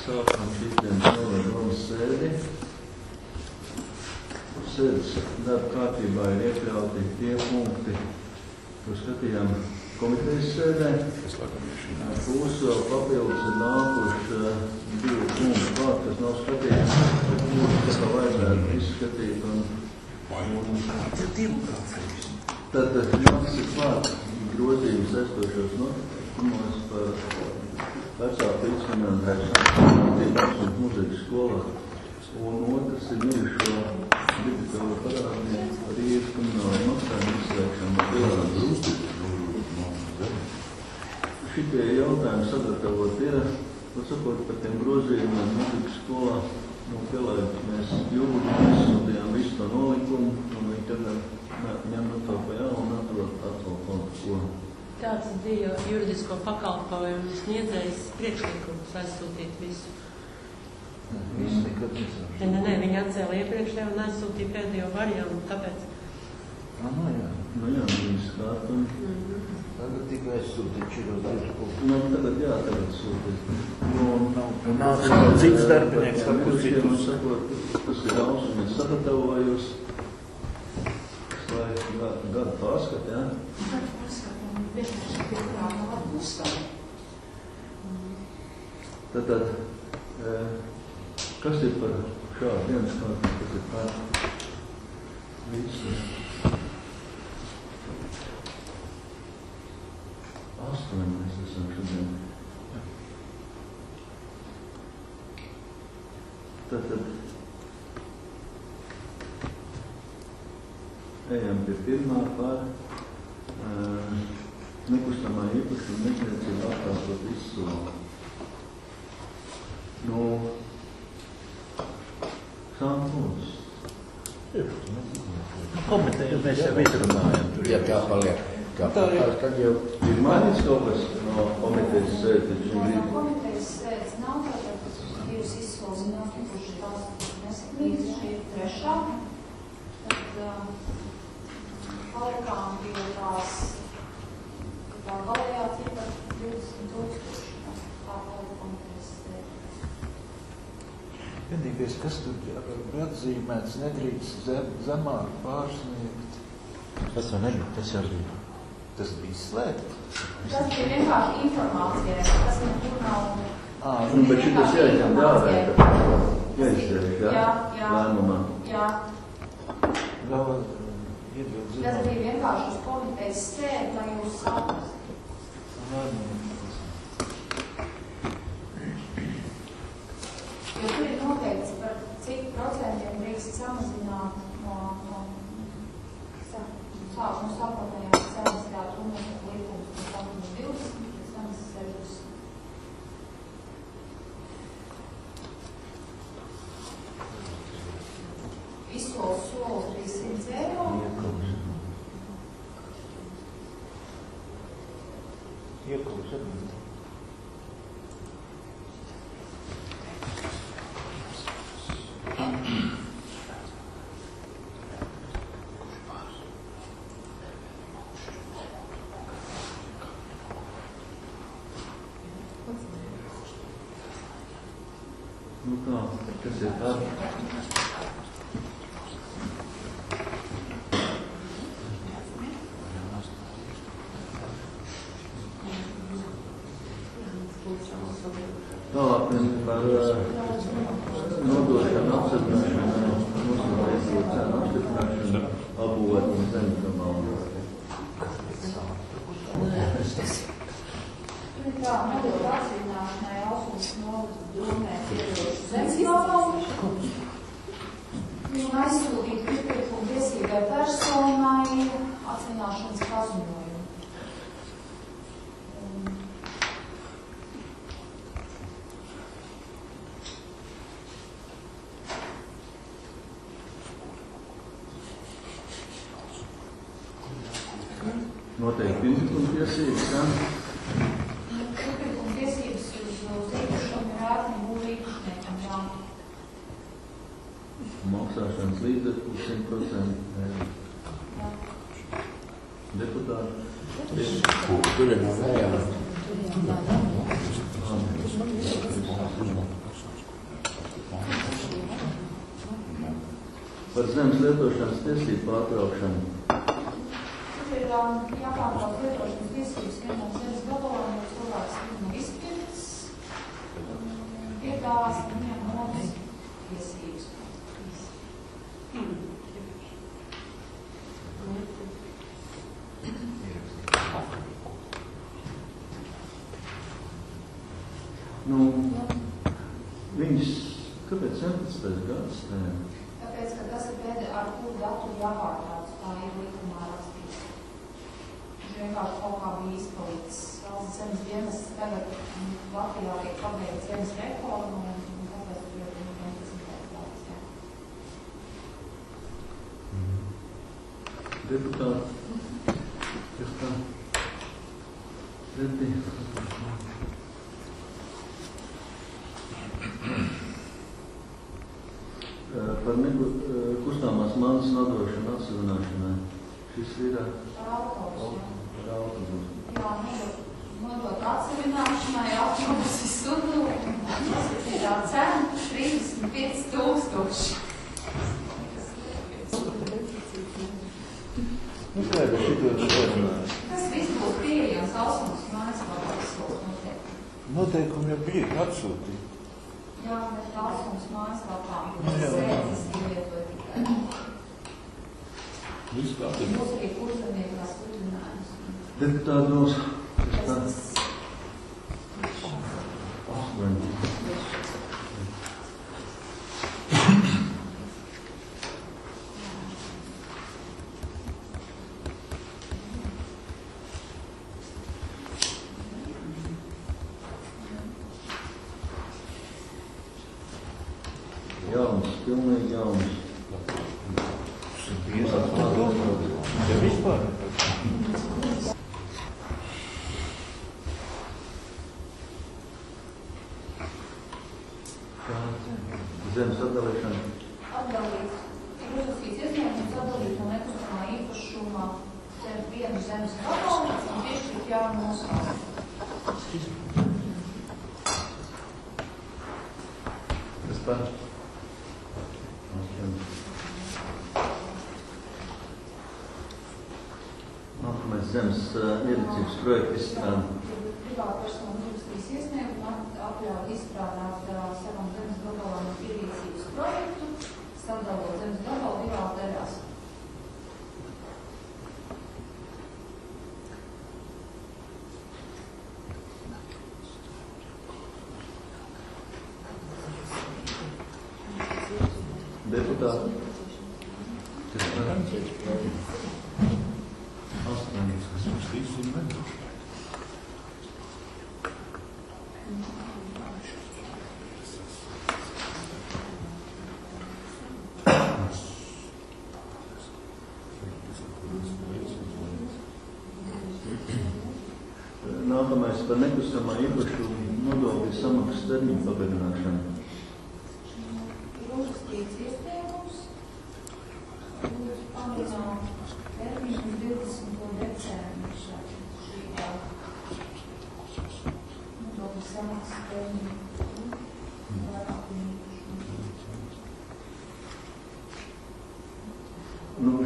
Sākam šītdienas novērojumas sēdi. Sēdes darba kārtībā ir iekļauti tie punkti, ko skatījām komitejas sēdē. Būs vēl papildus ir nākuši 2 punkti klāt, kas nav skatīts, bet būs, ka vajadzētu izskatīt. Tad nāks ir klāt grozījums estošos notikumos par vecāku izskanētāju muzeju skolā. Un otrs ir mirušo digitālo parādnieku par īres komunālu maksājumu izslēgšanu no pielādes. Šitie jautājumi sagatavot ir, pasakot par tiem grozījumiem muzeju skolā. No pielādes mēs jūgi izsūtījām visu to nolikumu, un viņi tagad ņem to pa jaunu un atkal ko. Tāds bija juridisko pakalpojumu sniedzējs priekšlikums aizsūtīt visu. Visu nekad nesāšu. Nē, viņi atcēla iepriekšējo un aizsūtīja pēdējo variantu, tāpēc. Nu jā, viņi skārta. Tagad tikai aizsūtīt šitos punktus. Tagad sūtīt. Nav cits darbinieks, sakot, tas ir daudz, un es sagatavojos, lai gadu pārskat, jā? Gadu pārskat, un vienkārši pirmkārt nav uzstāvēt. Tad, kas ir par šādu dienas kārtu, kas ir par visu? 8 mēs esam šodien. Tad ejam pie pirmā par nekustamā īpašuma nezniecību atkārtot izsolu. Sākums. Komiteja mēs jau izrunājam. Jā, kā paliek. Kad jau ir mainīts kaut kas no komitejas sēdes? No komitejas sēdes nav, tātad 2 izsoles nav tikuši tās nesakrītas, šī ir 3. Tad palikām pie tās tā galējā cipra 20,000, tā palika komitejas sēdes. Vienīgais, kas tur atzīmēts, nedrīkst zemāk pārsniegt. Tas jau nebija, tas jau bija. Tas bija slēgt. Tas bija vienkārši informācija, tas nekur nav... Bet šitas jāizņem dārēt, jāizsēž, jā? Lēmumā. Jā. Vēl iebildu zināt. Tas bija vienkārši uz komitejas sēdi, lai jūs saprast. Jo tur ir noteikts, par cik procentiem drīkst samazināt no sākotnējās cenas kāds un likums no sākotnē 20, pēc tam 60. Izsoles solis bija 100 eiro. Iekums atbildīt. Kas ir tā? Tālāk par nodošanu apstiprināšanu, nosūtīto cenu apstiprināšanu, apbūvētiem zemes. Tā nodokļu atsvināšanai Ausmas novada domē piedošu zemes gabalu un aizsūtīt piepirkumu tiesīgai personai atsvināšanas paziņojumu. Noteikti piepirkumu tiesības, jā? Piepirkumu tiesības uz īpašumu ir ētni būtu īpašniekam, jā. Maksāšanas līdzekļu 100%. Deputāti. Tur ir no vējām. par zemes lietošanas tiesību pārtraukšanu. Tur ir jāpārtrauc lietošanas tiesības vienam zemes gabalam, jo cilvēks ir izpirkts, piedāvās viņam nomas tiesības. Viņas, kāpēc 17. gads? Tāpēc, ka tas ir pēdējā, ar kuru datu jāpārtrauc, tā ir likumā rakstīts. Viņš vienkārši kaut kā bija izpalicis. Valsts zemes dienests tagad Latvijā tiek pabeigts zemes reformu, un tāpēc ir ļoti 11. gads. Deputāti, kas tā? Reti. Par kustāmās mantas nodošanu atsevināšanai. Šis ir autobusu. Par autobusu. Jā, nodot atsevināšanai autobusi sudu, tā cena 35,000. Tas viss būs pieejams Alsums mājaslapās noteikti. Noteikumi jau bija atsūtīti. Jā, bet Alsums mājaslapā sēdzes ievietot tikai. Viss kārtībā. Būs arī kurzemniekās sludinājums. Deputāti nos. Jauns, pilnīgi jauns. Ja vispār? Zemes atdalīšana. Atdalīts. Ir uzrakstīts iesniegums atdalīt no nekustamā īpašuma vienu zemes gabalu un piešķirt jaunu nosaukumu. Kas par? Nākamais zemes ierīcības projekta izstrāde. Privāta persona uzrakstīs iesniegumu, atļauj izstrādāt savam zemes gabalam ierīcības projektu, sadalot zemes gabalu divās daļās. Deputāti. Kas par? 8. Nākamais par nekustamā īpašuma nodokļu samaksas termiņu pagarināšanu. Ir uzrakstīts iesniegums, lūdzu pagarināt termiņu 20. decembri šī nodokļu samaksas termiņu.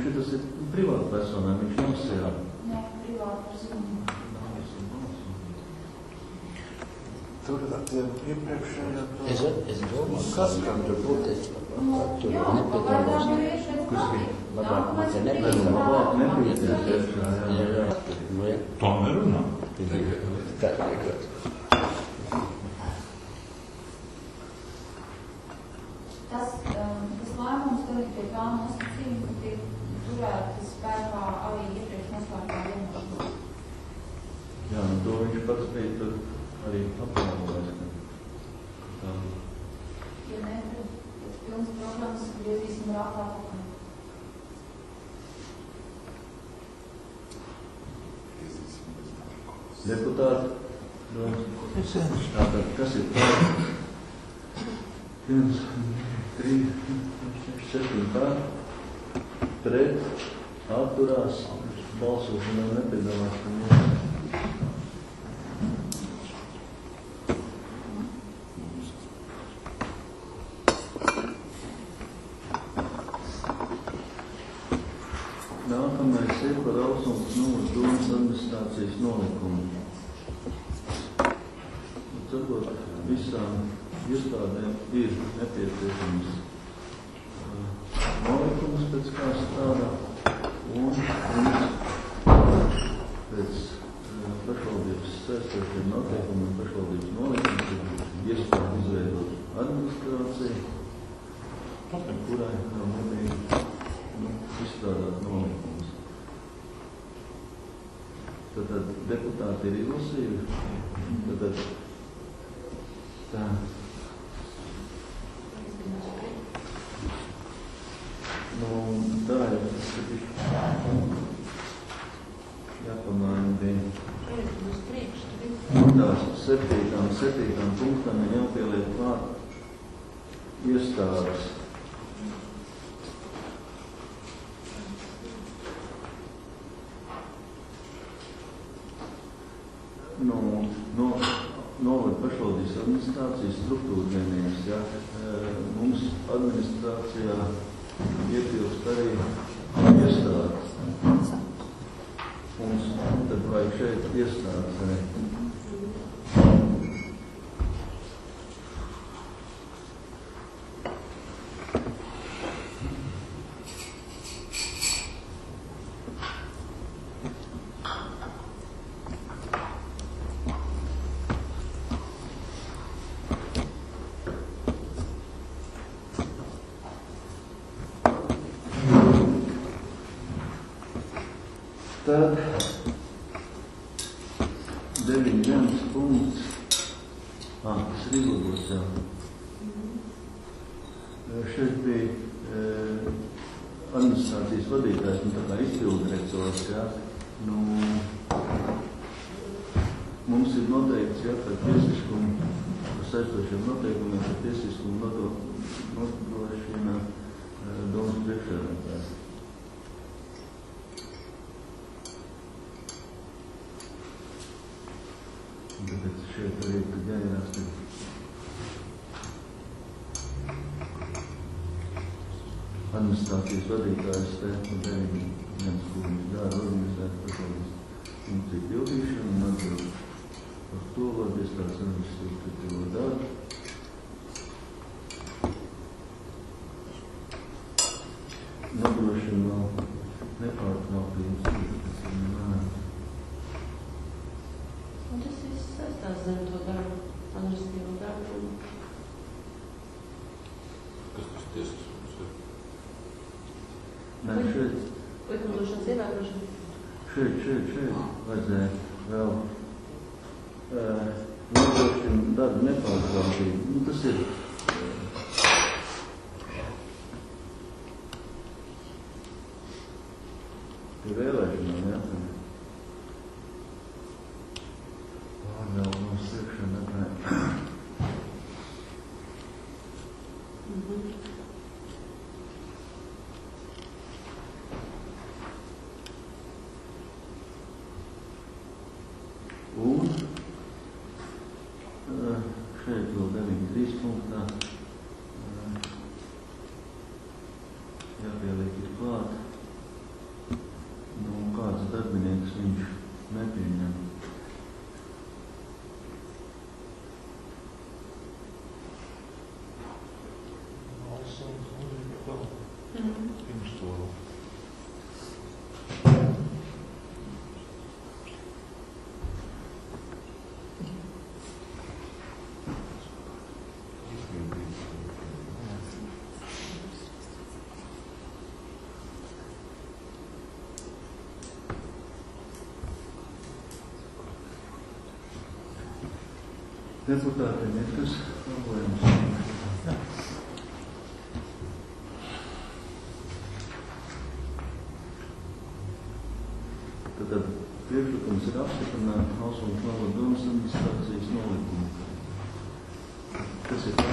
Šitas ir privāta personā, viņš nav sejā. Nē, privāta persona. Tur iepriekšējā to... Es domāju, Kas kam tur būtu? Jā, pagādām ir iešēt labāk Nepieciešams. Tā nerunā. Tā vienkārši. Tas lēmums tad ir pie tā nosacījuma, ka tiek turēti spēkā arī iepriekš noslēgtā vienošanās. Jā, to viņš pats bija tur arī apgalvojis. Ja ne, tad pilns programmas griezīsim rātā pakaļ. Deputāti, tātad, kas ir par? 1, 3, 7 par, pret, atturās, balsošanā nepiedalās. administrācijas nolikumu. Tāpēc visām iestādēm ir nepieciešams nolikums, pēc kā strādā, un pēc pašvaldības saistītiem noteikumiem pašvaldības nolikums ir iestāde izveidot administrāciju, kurai nebija izstrādāt nolikums. Tātad deputāti ir izlasījuši, tātad tā. Tā ir jāpamaina tās septītām punktam ir jāpieliek klāt iestādes. Novada pašvaldības administrācijas struktūra vienības, ja, mums administrācijā ietilpst arī iestādes. Mums tad vajag šeit iestādes arī. Tad 9.1 punkts. Tas ir izlabots jau. Šeit bija administrācijas vadītājs, tā kā izpilddirektors, ja. Mums ir noteikts, ja, par tiesiskumu, par saistošiem noteikumiem, par tiesiskumu nodrošina domas priekšsēdētājs. Tāpēc šeit arī tad jāierāsta. Administrācijas vadītājs te un viens, kur viņš dara organizēt pašvaldības funkciju pildīšanu un atbild par to, lai iestādes administratīvo darbu. Nodrošina vēl nepārtrauktību. Un tas viss saistās zem to darbu, administratīvo darbu. Kas tas tiesiskums ir? Nē, šeit. Likumdošanas ievērošana. Šeit vajadzēja vēl nodrošina darbu nepārtrauktību. Tas ir pie vēlēšanām, jā. Vēl mums priekšana nebēja. Un šeit vēl 9.3 punktā jāpieliek ir klāt. Kāds darbinieks viņš nepieņem. Deputātiem ir kas problēmas. Tad priekšlikums ir apstiprināt Alsums novada domas administrācijas nolikumu. Kas ir tā?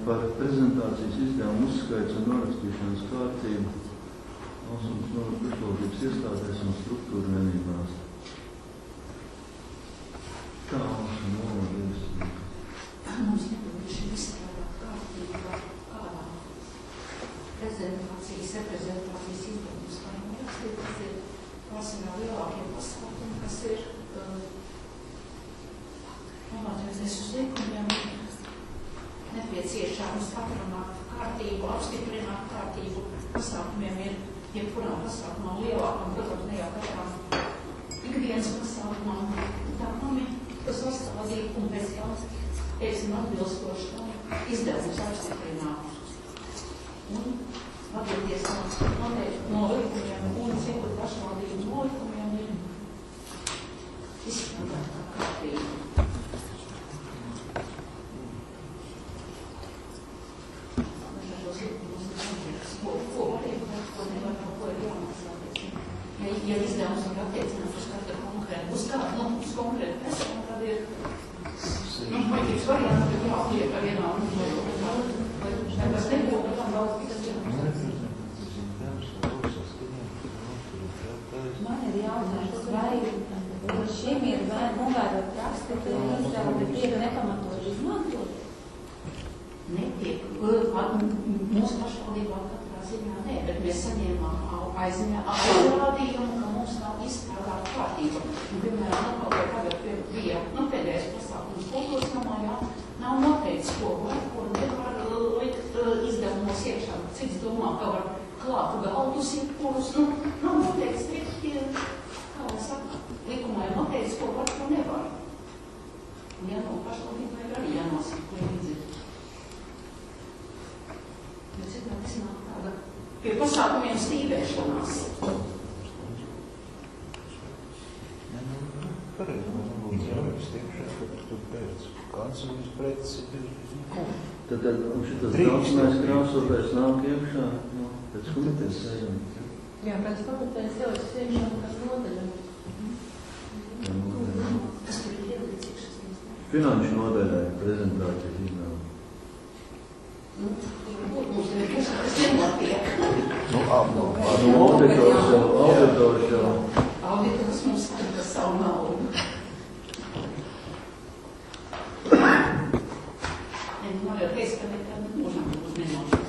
Par prezentācijas izdevumu uzskaits un norakstīšanas kārtību Alsums novada pašvaldības iestādēs un struktūra vienībās. mums nedošana izstrādāt kārtībā kādā reprezentācijas izdevums, kā jau rakstīt, tas ir pārsvarā lielākie pasākumi, kas ir pamatojoties uz likumiem, nepieciešams patronāt kārtību, apstiprināt kārtību. Pasākumiem ir jebkurām pasākumām lielākam, protams, ne jau katrām ikdienas pasākumām. Tā mami, kas sastādīja un pēc jauns, teiksim, atbilstoši tam izdevumus apstiprināt. Un vadīties no likumiem un citu pašvaldību nolikumiem ir izstrādātā kārtība. Ja izdevums var attiecināt uz katru konkrētu, uz konkrētu personu, tad ir, maģības varianti ir jāpliek ar vienādu vai kas nebūtu, tam daudz tikas Man ir jautājums, vai šim ir novērot praksti, ka izdevumi tiek nepamatot izmantot? Netiek. Mūsu pašvaldībā katrā ziņā nē, bet mēs saņēmām aizrādījumu, ka mums nav izstrādāta kārtība. Piemēram, tagad bija pēdējais pasākums kultūras namā, nav noteikts, ko var, ko nevar likt izdevumos iekšā. Cits domā, ka var klāt galdus jebkurus, nav noteikts strikti, kā lai saka, likumā ir noteikts, ko var, ko nevar. Un pašvaldībai ir arī jānosaka, ko līdzīt. Jo citādi iznāk tāda pie pasākumiem stīvēšanās. Pareizi, man būtu jārakstījušies, ka tur pēc kancelejas preces ir Tad šitas braucamais krāsotājs nāk iekšā, pēc komitejas ejam. Jā, pēc komitejas jau es iekšā kas nodaļa. Kas tur ir ielīdzīgs? Finanšu nodaļai prezentācijas iznāk. Mums ir kas nenotiek. Auditors jau. Auditors mums saka savu naudu. Man jau teiks, ka nekad mūžam būs nenotiek.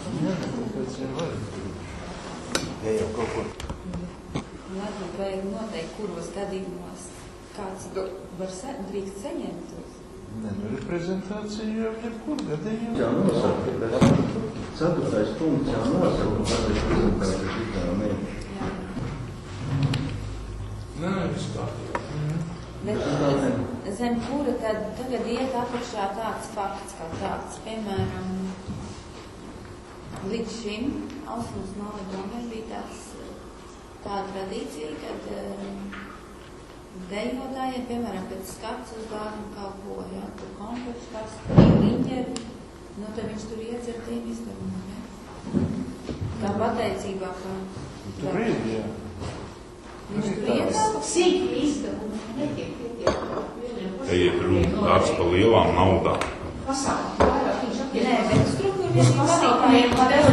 Tāpēc ir vajag. Ja jau kaut ko. Varbūt vajag noteikt, kuros gadījumos kāds drīkst saņemt tos. Ir prezentācija jau jebkur gadījumā. Jā, nosaka. Ceturtais punkts jau nosaka, kāda ir prezentācija šitā mērķa. Nē, viss kārtībā. Bet zem kura tad tagad iet apakšā tāds fakts kā tāds, piemēram, līdz šim Ausmas novadomē bija tāda tradīcija, kad dejotājiem, piemēram, pēc skats uz dārgu kaut ko, tur konkursu kāds, riņģeri, tad viņš tur iedzer tiem izdevumiem, Tā pateicībā, ka... Tur ir, jā. Viņš tur iedzer. Sīki izdevumi netiek pietiek. Ejiet runa darbs pa lielām naudām. Pasākumi vairāk viņš attiek. Nē, bet struktūriem pasākumiem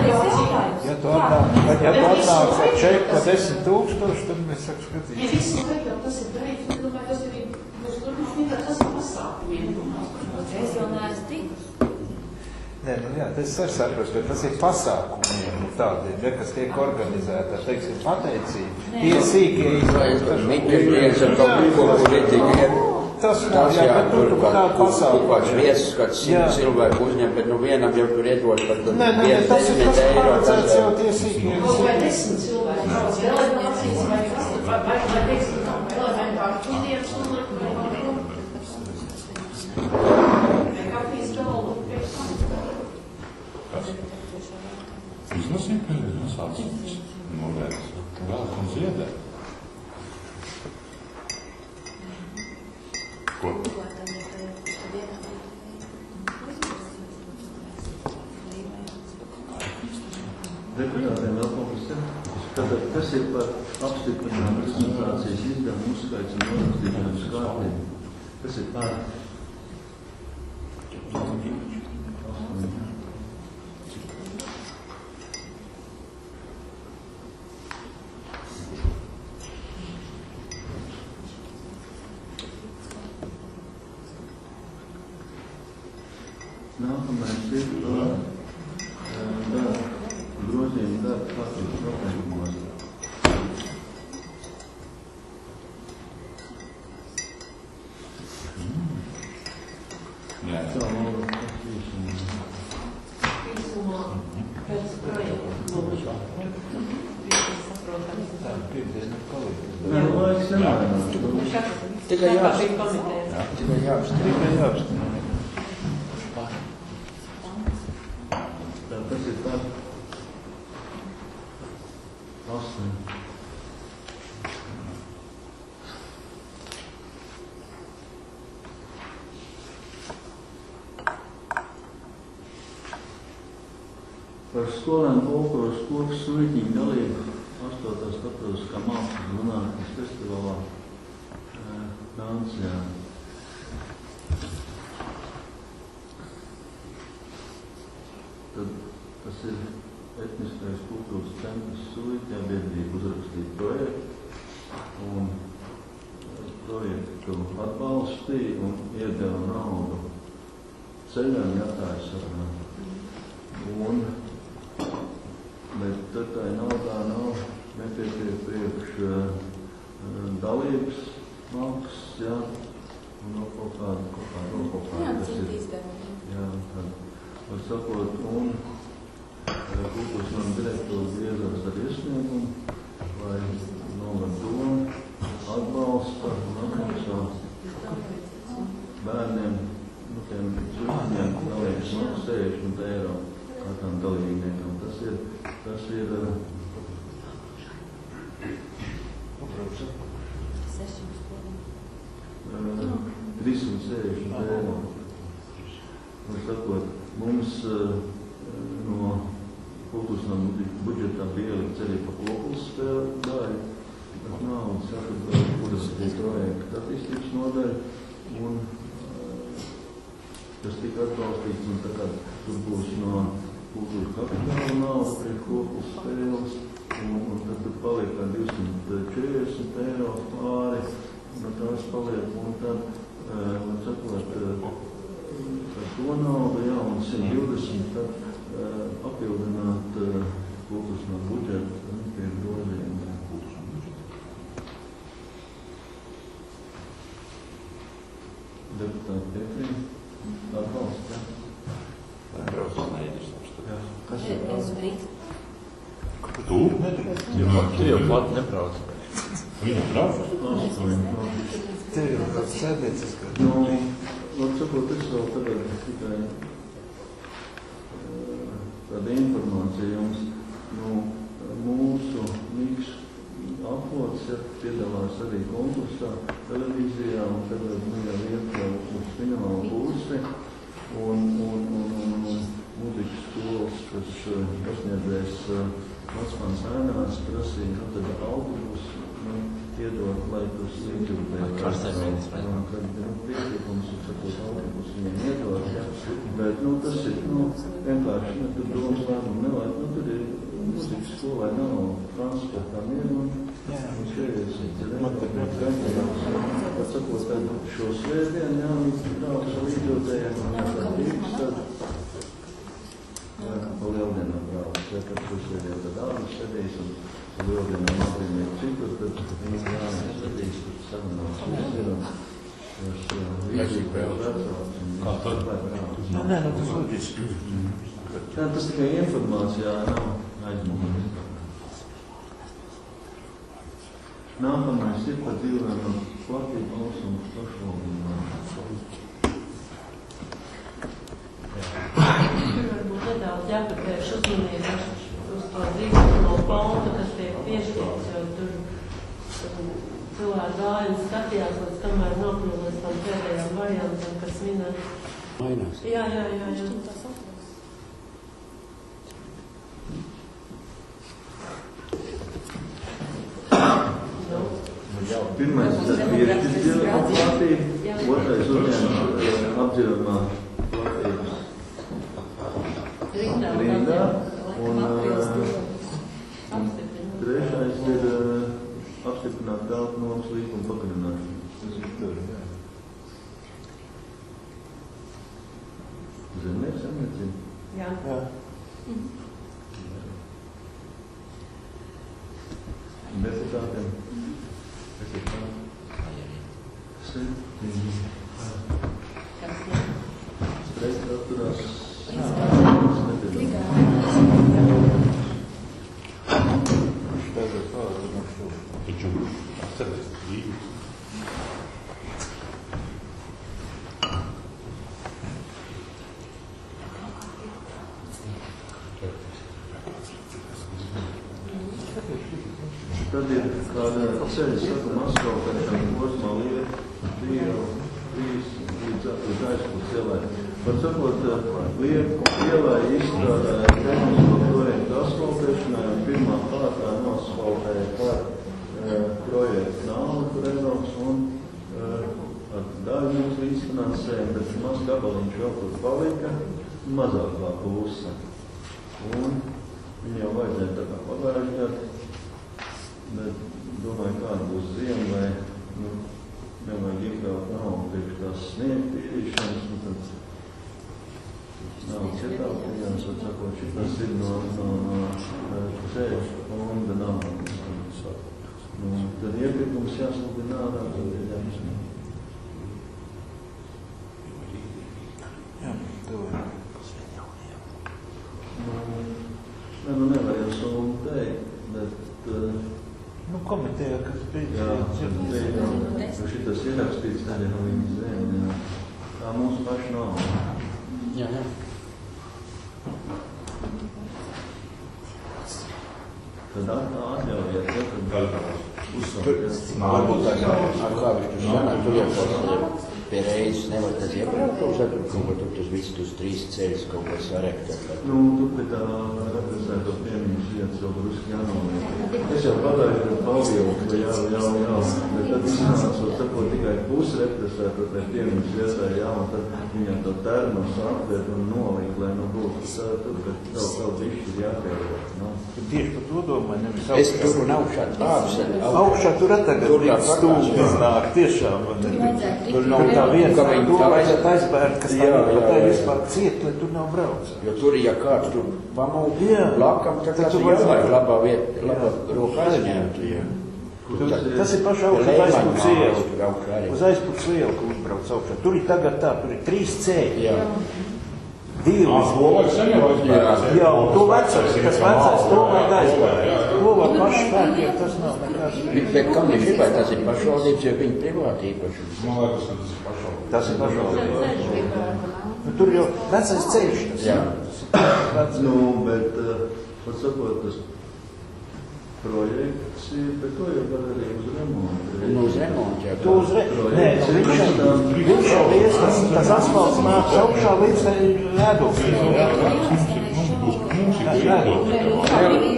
jautājums. Ja tu atnāks ar čeku pa 10 000, tad mēs saka skatīt. Ja visu laikam tas ir darīts, es domāju, tas ir turpmāk vienkārši tas ir pasākumiem. Es jau neesmu tikus. Nē, jā, tas ir saprast, bet tas ir pasākumiem tādiem, kas tiek organizēti, teiksim, pateicība. Tie sīkie izvēles. Miķeļies ar kaut ko politiķiem. Tas jā, bet tur tāda pasākuma. Kāds viesis, kāds 100 cilvēku uzņem, bet vienam jau tur iedod par Nē, tas ir tas paredzēts jau tie sīkie. Kaut vai 10 cilvēku, kāds delegācijas vai teiksim, elementāri šodienas un kafijas galvu priekš tam. Izlasīja pēdējos atsaucis. Novērts. Vēl un ziedē. Ko? Deputātiem vēl kaut kas te? Kas ir par apstiprinājumu prezentācijas izdevumu uzskaits un norakstīšanas kārtību? Kas ir par? Nākamais ir grozījuma darba kārtības noteikumos. Jā. Tā valda patīšana. Īsumā pēc projekta mums viss saprotams. Pirmdien ir kolēģis. Nē, laiks nemainās. Tikai jāapstāj. Tikai jāapstāj. Tā tas ir tā 8. Par skolēnu folkloras kopas smuiķiņu dalību 8. starptautiskā mākslas un zinātnes festivālā Francijā. Tad tas ir etniskais kultūras centrs Suļķā biedrība uzrakstīja projektu un projektu atbalstīja un iedeva naudu ceļam jātājasarā. Bet tad tā naudā nav nepietiek priekš dalības maksas, jā, un no kaut kāda, tas ir, jā, tad, var sakot, un kultūras nama direktors iezars ar iesniegumu, lai noved domu, atbalsta un atmaksā bērniem, tiem suļķiem dalības maksas 60 eiro katram dalībniekam. Tas ir 360 eiro. Un sakot, mums no kultūras nama budžetā bija ielikts arī pa koplas spēli daļu, bet naudas jāpadara uzrakstīja projekta attīstības nodaļa, un tas tika atbalstīts, un tā kā tur būs no kultūra kapitāla nauda priekš koplas spēles, un tad tur paliek kā 240 eiro pāri, no tās paliek, un tad, var sakot, par to naudu, jā, un 120, tad papildināt kultūras nama budžetu pie grozījuma. Deputāti piekrīt? Atbalsts, jā? Kas ir Es brīd. Tu? Tu jau klāt nebrauc. Viņa brauc? Te jau tāds sēdniecis, ka... Var sakot, es vēl tagad tikai tāda informācija jums. Mūsu Miks avots piedalās arī konkursā televīzijā, un tagad jau iekļauj uz fināla pusi. Un mūzikas skolas, kas pasniedzēs Vecmāns ēnās, prasīja, tad autobusu iedot, lai tos līdzjūtēja. Kad priekšlikums ir sakot autobusu viņiem iedot, ja? Bet, tas ir, vienkārši, tur domas lēmumu nevajag, tur ir mūzikas skolai nav transportām un šeit sakot, tad šo svētdienu, jā, brauc ar līdzjūtējiem, un tad pa lieldienām brauc, ja, kad šos svētdienu tad ādas sēdīs, un lieldienām apvienīgi citur, tad viņi jānis sēdīs, tad savinās visir, un vīzīgi vēl vecāks. Kā tad? Nē, tas loģiski. Tas tikai informācijā nav aizmugurē. Nākamais ir par dzīvēm platību ausumu pašvaldībām. Tur varbūt nedaudz jāpapērš uzmanību uz to dzīvošano fondu, kas tiek piešķirts, jo tur cilvēki gāja un skatījās, līdz kamēr nokļuva līdz tam pēdējām variantiem, kas minē. Mainās. Jā. Pirmais ir piešķirts dzīvēm platību, otrais uzņēma apdzīvamā platības rindā, un trešais ir apstiprināt telpu nomas līguma pagarināšanu. Tas ir tur, jā. Zemnieks saimniecība. Jā. Jā. Deputātiem. Pret atturās. Taču atceries līgus. Tad ir kāda ceļa sakuma asfaltēšana posmā Lietu 3 līdz aizpūs ielai. Var sakot, Lietu ielai izstrādāja tehnisko projektu asfaltēšanai un pirmā kārtā nosfaltēja par projektu naudu Eiropas un ar daļu mums līdzfinansējumu, bet maz gabaliņš vēl tur palika, mazākā puse. Un viņi jau vajadzēja tā kā pagājuši gadu. Bet domāju, kāda būs ziema, vai nevajag iekļaut naudu priekš tās sniegt tīrīšanas, un tad nav citāpījās, atsakot, šitas ir no ceļa fonda naudas. Tad iepirkums jāsludina ārā, tad ir jāizsniegt. Jā, to ir. Nevar jau summu teikt, bet komitejā, kas bija. Jo šitas ierakstīts, tad jau viņi zina, tā mūsu paši nav. Jā. Tad atļaujiet, kad uzsākt. Varbūt tā kā viņš tur sanāk, tur jau pie reizes nevar tas iebraukt, kaut ko tur tas viss tos 3 ceļus kaut ko sarekt. Tur pie tā represēto piemiņas vietas jau bruski jānoliek. Es jau pataišu, ka pavilku, jā, bet tad iznācot, sakot, tikai pusi represēto pie piemiņas vietai, jā, un tad viņam to termos apvērt un noliek, lai būtu tur, bet vēl višķi ir jāpērot. Tieši par to domāju, nevis augšā. Es tur un augšā. Augšā tur tagad stūmi iznāk, tiešām. Tur nav tā vieta, to vajadzētu aizbērt, kas tā ir vispār ciet, lai tur nav brauc. Jo tur, ja kāds tur pamūk blakam, tad tas ir jāvajag labā vieta, labā roka aizņemtu. Tas ir paši augšā uz aizputs ielu. Uz aizputs ielu, kur uzbrauc augšā. Tur ir tagad tā, tur ir 3 ceļi. 2. Jā, un to vecais, kas vecais, to vajag aizbērt. To var paši spēkiem, tas nav nekāds. Bet kam viņš ir, vai tas ir pašvaldības, jo viņi privāti īpašums? Man liekas, ka tas ir pašvaldības. Tas ir pašvaldības. Tur jau vecais ceļš tas. Jā. Bet, pat sakot, tas projekts ir, bet to jau var arī uz remontu. Uz remontu, jā. Tu uz remontu. Nē, viņš jau vies, tas asfalts nāk augšā līdz ēdokļiem.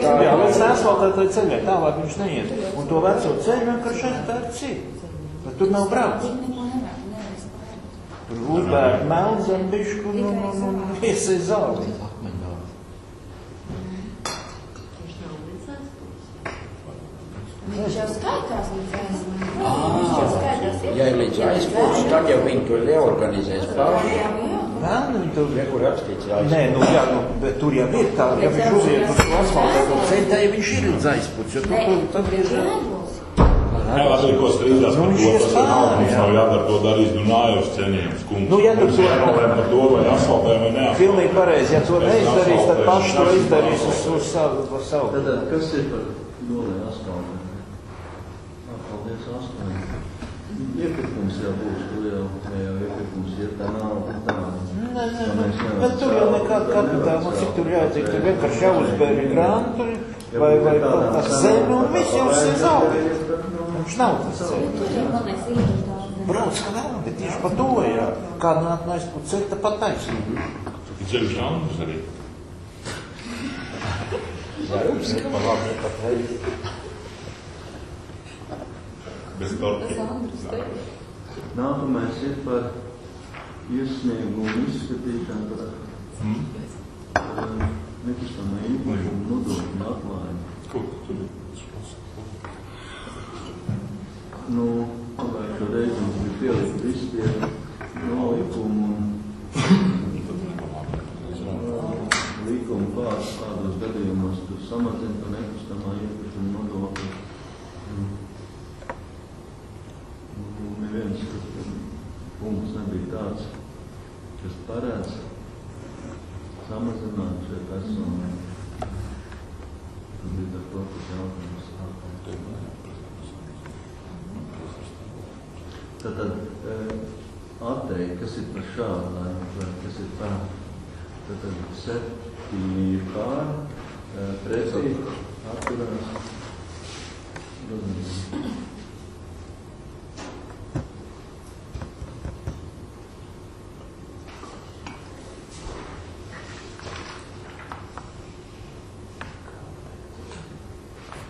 Jā, līdz asfaltētai ceļai, tālāk viņš neiet. Un to veco ceļu vienkārši aizbēr ciet. Bet tur nav brauc. Tur uzbēr meldzem bišku un viesai zāli. Viņš jau skaitās līdz aizpūs. Ja ir līdz aizpūs, tad jau viņi to reorganizēs paši. Viņi tur Kur rakstīts aizpūs? Nē, bet tur jau ir tā, ja viņš uziet uz to asfaltēto ceļu, tā jau viņš ir līdz aizpūs. Tad ir Jā, labi, ko strīdās par to, tas ir nav, mums nav jādara to darīt, nājos cenījums, kungs. Ja tu to par to, vai asfaltē vai neasfaltē. Pilnīgi pareizi, ja to neizdarīs, tad paši to izdarīs uz savu. Tad, kas ir par nolēju asfaltē? Paldies, asfaltē. Iepirkums jau būs, tur jau iepirkums ir, tā nav tāda. Bet tur jau nekāda kapitāla, cik tur jācik, tur vienkārši jāuzbēri grantu, vai tas zemi, un viss jau ir zaudēt. Viņš nav tas ceļš. Brauc, ka nav, bet tieši pa to, jā. Kā nāk aizpūt ceļu, tā pat taisnība. Ir ceļš Andrus arī. Pa labi, pa teļu. Bez torki. Nākamais ir par iesniegumu izskatīšanu par nekustamā īpašuma nodokļu atklājumu. Kur tur ir? Pagājušo reizi mums bija pielikt visi tie nolikumi un samazina par nekustamā īpašuma nodokli. Neviens punkts nebija tāds, kas parāds samazināt šie personi. Līdz ar to tas jautājums Tātad atteikt, kas ir par šādu lēmumu, kas ir par tātad 7 pār, pretī, atturās.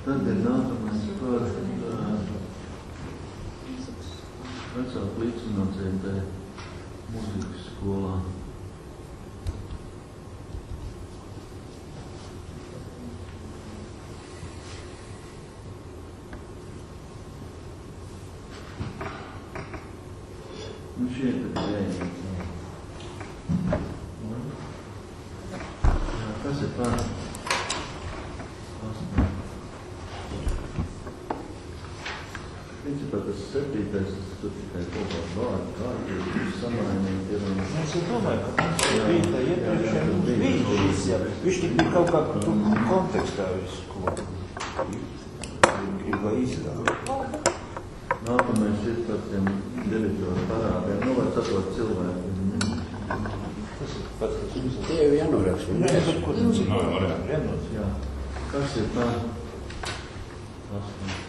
Tad ir nākamais par vecāku līdzfinansējumu mūzikas skolā. Šie ir dēļ. Kas ir par? Principā tas 7. tas tur tikai kopā vārdu kārtības samainīt ir un... Es domāju, ka mums bija tā iepriekšējā mums bija šis, jā. Viņš tik bija kaut kā tur kontekstā visu, ko gribā izdāt. Nākamais ir par tiem direktoru parādiem, nu, vai saprot cilvēkiem. Tas ir pats, kas jums ir. Tie jau jānoraksta. Ko tas ir? Jānoraksta. Jā. Kas ir par? Tas ir.